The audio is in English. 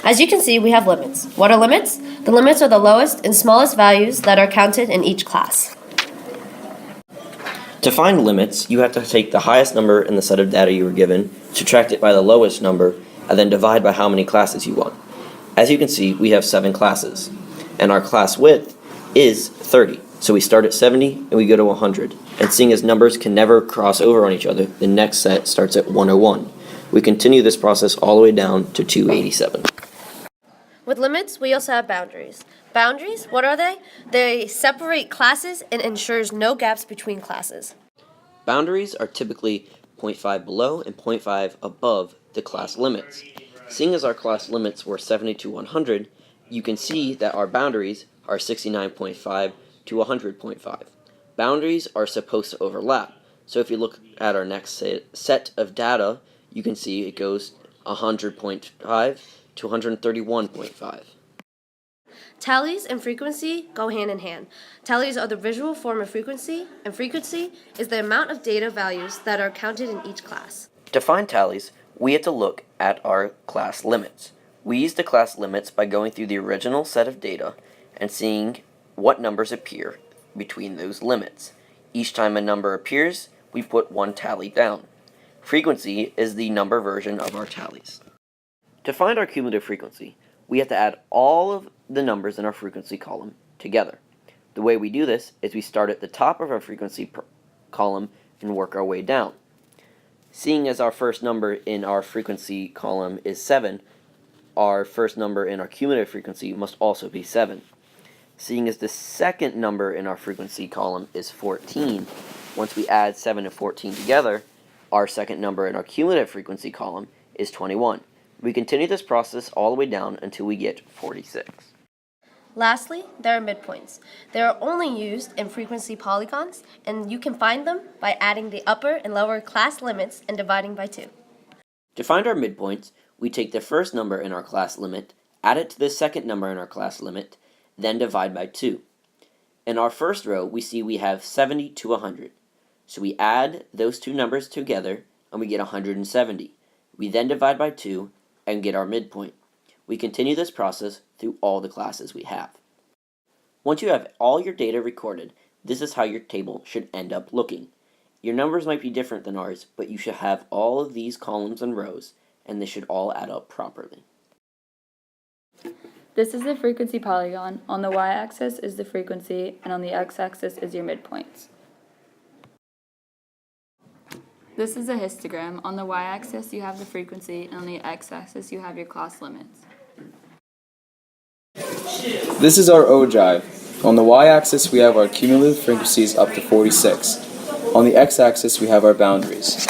As you can see, we have limits. What are limits? The limits are the lowest and smallest values that are counted in each class. To find limits, you have to take the highest number in the set of data you were given, subtract it by the lowest number, and then divide by how many classes you want. As you can see, we have 7 classes, and our class width is 30. So we start at 70 and we go to 100. And seeing as numbers can never cross over on each other, the next set starts at 101. We continue this process all the way down to 287. With limits, we also have boundaries. Boundaries, what are they? They separate classes and ensures no gaps between classes. Boundaries are typically 0.5 below and 0.5 above the class limits. Seeing as our class limits were 70 to 100, you can see that our boundaries are 69.5 to 100.5. Boundaries are supposed to overlap, so if you look at our next set of data, you can see it goes 100.5 to 131.5. Tallies and frequency go hand in hand. Tallies are the visual form of frequency, and frequency is the amount of data values that are counted in each class. To find tallies, we have to look at our class limits. We use the class limits by going through the original set of data and seeing what numbers appear between those limits. Each time a number appears, we put one tally down. Frequency is the number version of our tallies. To find our cumulative frequency, we have to add all of the numbers in our frequency column together. The way we do this is we start at the top of our frequency column and work our way down. Seeing as our first number in our frequency column is 7, our first number in our cumulative frequency must also be 7. Seeing as the second number in our frequency column is 14, once we add 7 and 14 together, our second number in our cumulative frequency column is 21. We continue this process all the way down until we get 46. Lastly, there are midpoints. They are only used in frequency polygons, and you can find them by adding the upper and lower class limits and dividing by 2. To find our midpoints, we take the first number in our class limit, add it to the second number in our class limit, then divide by 2. In our first row, we see we have 70 to 100. So we add those two numbers together, and we get 170. We then divide by 2 and get our midpoint. We continue this process through all the classes we have. Once you have all your data recorded, this is how your table should end up looking. Your numbers might be different than ours, but you should have all of these columns and rows, and they should all add up properly. This is the frequency polygon. On the y-axis is the frequency, and on the x-axis is your midpoints. This is a histogram. On the y-axis you have the frequency, and on the x-axis you have your class limits. This is our ogive. On the y-axis we have our cumulative frequencies up to 46. On the x-axis we have our boundaries.